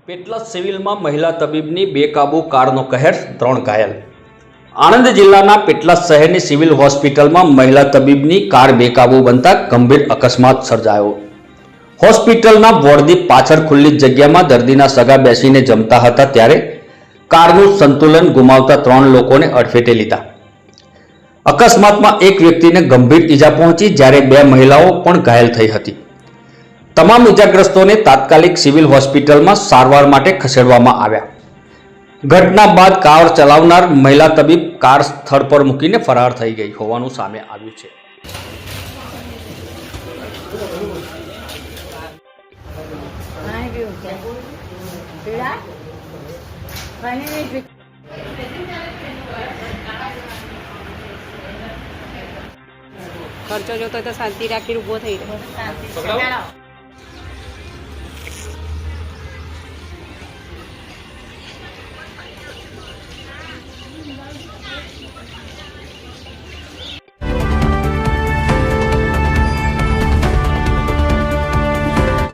પેટલાદ સિવિલમાં મહિલા તબીબની બેકાબૂ કારનો કહેર, 3 ઘાયલ। આણંદ જિલ્લાના પેટલાદ શહેરની સિવિલ હોસ્પિટલમાં મહિલા તબીબની કાર બેકાબૂ બનતા ગંભીર અકસ્માત સર્જાયો। હોસ્પિટલના વોર્ડની પાછળ ખુલ્લી જગ્યામાં દર્દીના સગા બેસીને જમતા હતા ત્યારે કારનું સંતુલન ગુમાવતા 3 લોકોને અડફેટે લીધા। અકસ્માતમાં એક વ્યક્તિને ગંભીર ઈજા પહોંચી જ્યારે 2 મહિલાઓ પણ ઘાયલ થઈ હતી। તમામ ઈજાગ્રસ્તોને તાત્કાલિક સિવિલ હોસ્પિટલમાં સારવાર માટે ખસેડવામાં આવ્યા। ઘટના બાદ કાર ચલાવનાર મહિલા તબીબ કાર સ્થળ પર મૂકીને ફરાર થઈ ગઈ હોવાનું સામે આવ્યું છે। ખર્ચો જોતો તો શાંતિ રાખીને ઊભો થઈ રહ્યો।